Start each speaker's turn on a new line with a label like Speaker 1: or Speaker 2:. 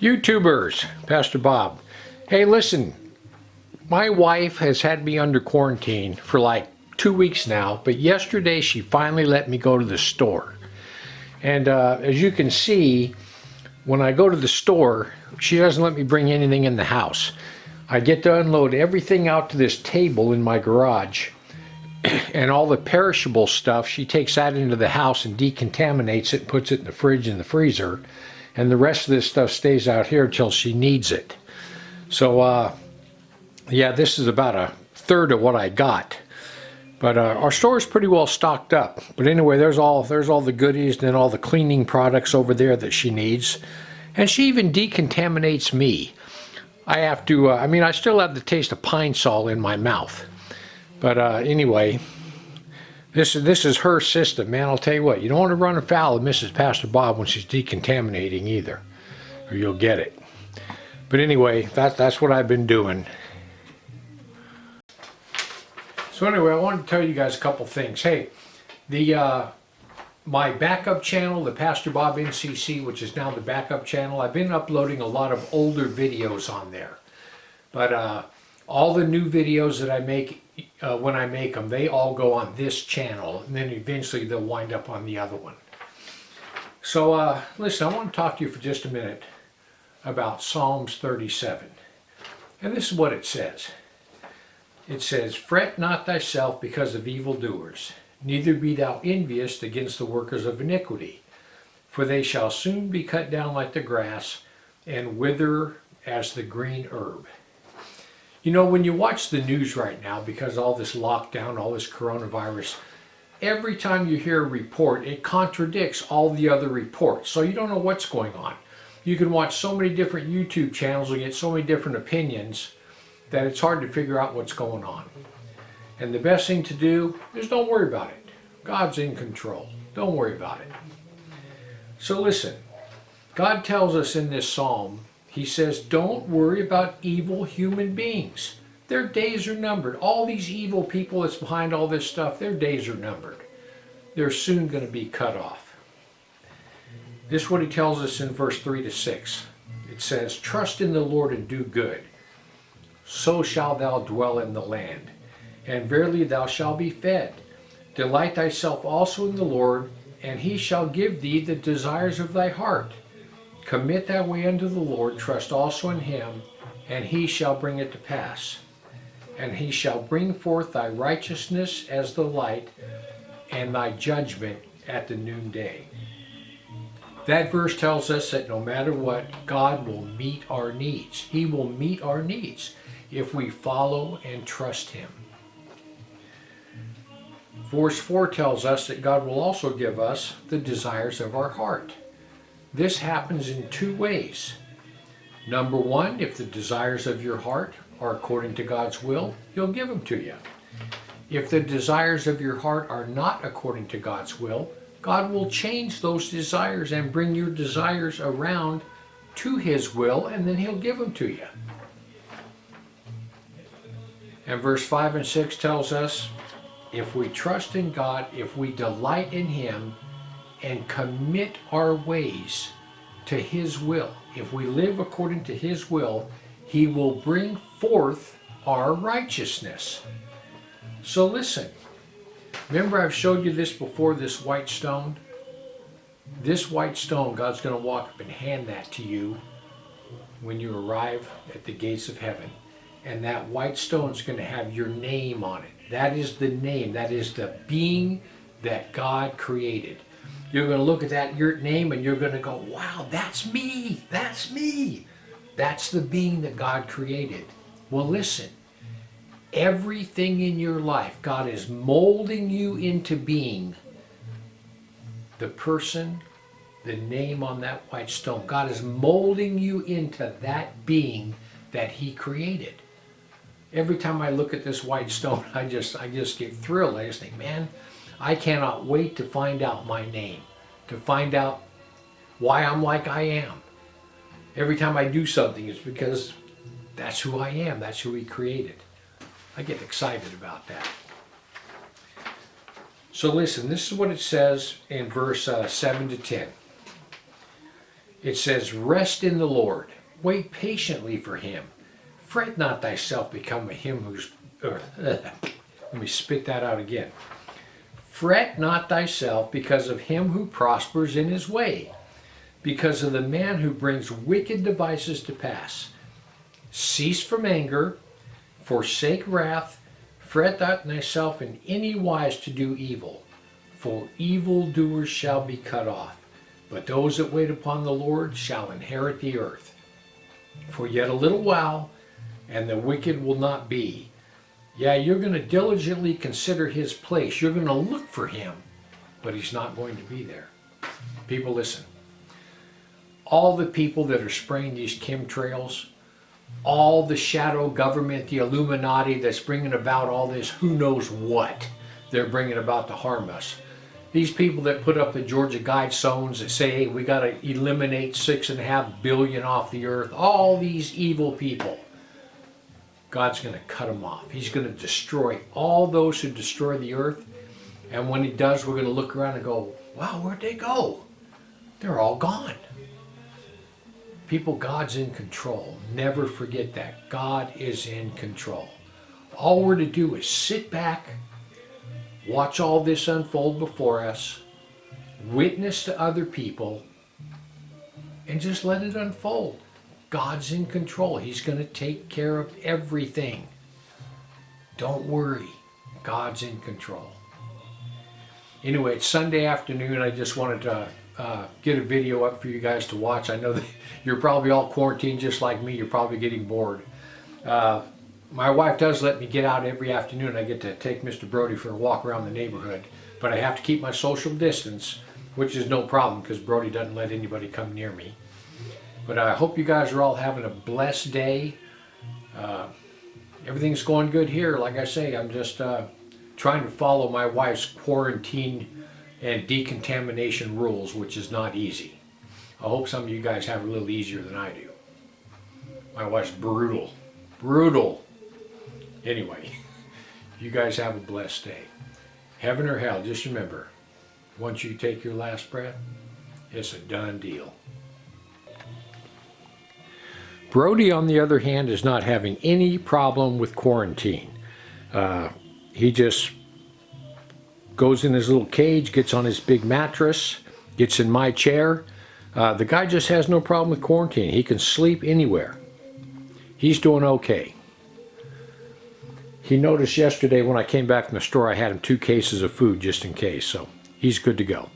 Speaker 1: YouTubers, Pastor Bob. Hey, listen, my wife has had me under quarantine for like 2 weeks now, but yesterday she finally let me go to the store. And as you can see, when I go to the store, she doesn't let me bring anything in the house. I get to unload everything out to this table in my garage, and all the perishable stuff, she takes that into the house and decontaminates it and puts it in the fridge and the freezer. And the rest of this stuff stays out here till she needs it. So, yeah, this is about a third of what I got. But our store is pretty well stocked up. But anyway, there's all the goodies and then all the cleaning products over there that she needs. And she even decontaminates me. I have to, I still have the taste of pine sol in my mouth. But anyway, this is her system, man. I'll tell you what, you don't want to run afoul of Mrs. Pastor Bob when she's decontaminating either, or you'll get it. But anyway, that's what I've been doing. So anyway, I wanted to tell you guys a couple things. Hey, my backup channel, the Pastorbobncc, which is now the backup channel, I've been uploading a lot of older videos on there. But all the new videos that I make, when I make them, they all go on this channel, and then eventually they'll wind up on the other one. So listen, I want to talk to you for just a minute about Psalms 37. And this is what it says. It says, "Fret not thyself because of evildoers, neither be thou envious against the workers of iniquity, for they shall soon be cut down like the grass, and wither as the green herb." You know, when you watch the news right now, because all this lockdown, all this coronavirus, every time you hear a report, it contradicts all the other reports. So you don't know what's going on. You can watch so many different YouTube channels and get so many different opinions that it's hard to figure out what's going on. And the best thing to do is don't worry about it. God's in control. Don't worry about it. So listen, God tells us in this psalm, He says, don't worry about evil human beings. Their days are numbered. All these evil people that's behind all this stuff, their days are numbered. They're soon going to be cut off. This is what He tells us in verse 3 to 6. It says, "Trust in the Lord and do good. So shalt thou dwell in the land. And verily thou shalt be fed. Delight thyself also in the Lord, and He shall give thee the desires of thy heart. Commit thy way unto the Lord, trust also in Him, and He shall bring it to pass. And He shall bring forth thy righteousness as the light, and thy judgment at the noonday." That verse tells us that no matter what, God will meet our needs. He will meet our needs if we follow and trust Him. Verse 4 tells us that God will also give us the desires of our heart. This happens in two ways. Number one, if the desires of your heart are according to God's will, He'll give them to you. If the desires of your heart are not according to God's will, God will change those desires and bring your desires around to His will, and then He'll give them to you. And verse 5 and 6 tells us, if we trust in God, if we delight in Him, and commit our ways to His will, if we live according to His will, He will bring forth our righteousness. So listen, remember I've showed you this before, this white stone? This white stone, God's going to walk up and hand that to you when you arrive at the gates of heaven. And that white stone is going to have your name on it. That is the name, that is the being that God created. You're going to look at that your name and you're going to go, wow, that's me, that's me. That's the being that God created. Well, listen, everything in your life, God is molding you into being the person, the name on that white stone. God is molding you into that being that He created. Every time I look at this white stone, I just get thrilled. I just think, man, I cannot wait to find out my name, to find out why I'm like I am. Every time I do something, it's because that's who I am. That's who He created. I get excited about that. So listen, this is what it says in verse 7 to 10. It says, rest in the Lord. Wait patiently for him. Fret not thyself become of him who's... let me spit that out again. Fret not thyself because of him who prospers in his way, because of the man who brings wicked devices to pass. Cease from anger, forsake wrath, fret not thyself in any wise to do evil, for evildoers shall be cut off. But those that wait upon the Lord shall inherit the earth. For yet a little while, and the wicked will not be. Yeah, you're going to diligently consider his place. You're going to look for him, but he's not going to be there. People, listen. All the people that are spraying these chemtrails, all the shadow government, the Illuminati that's bringing about all this who knows what they're bringing about to harm us. These people that put up the Georgia Guidestones that say, hey, we got to eliminate 6.5 billion off the earth. All these evil people. God's going to cut them off. He's going to destroy all those who destroy the earth. And when he does, we're going to look around and go, wow, where'd they go? They're all gone. People, God's in control. Never forget that. God is in control. All we're to do is sit back, watch all this unfold before us, witness to other people, and just let it unfold. God's in control. He's going to take care of everything. Don't worry. God's in control. Anyway, it's Sunday afternoon. I just wanted to get a video up for you guys to watch. I know that you're probably all quarantined just like me. You're probably getting bored. My wife does let me get out every afternoon. I get to take Mr. Brody for a walk around the neighborhood, but I have to keep my social distance, which is no problem because Brody doesn't let anybody come near me. But I hope you guys are all having a blessed day. Everything's going good here. Like I say, I'm just trying to follow my wife's quarantine and decontamination rules, which is not easy. I hope some of you guys have it a little easier than I do. My wife's brutal. Brutal. Anyway, you guys have a blessed day. Heaven or hell, just remember, once you take your last breath, it's a done deal. Brody, on the other hand, is not having any problem with quarantine. He just goes in his little cage, gets on his big mattress, gets in my chair. The guy just has no problem with quarantine. He can sleep anywhere. He's doing okay. He noticed yesterday when I came back from the store, I had him 2 cases of food just in case, so he's good to go.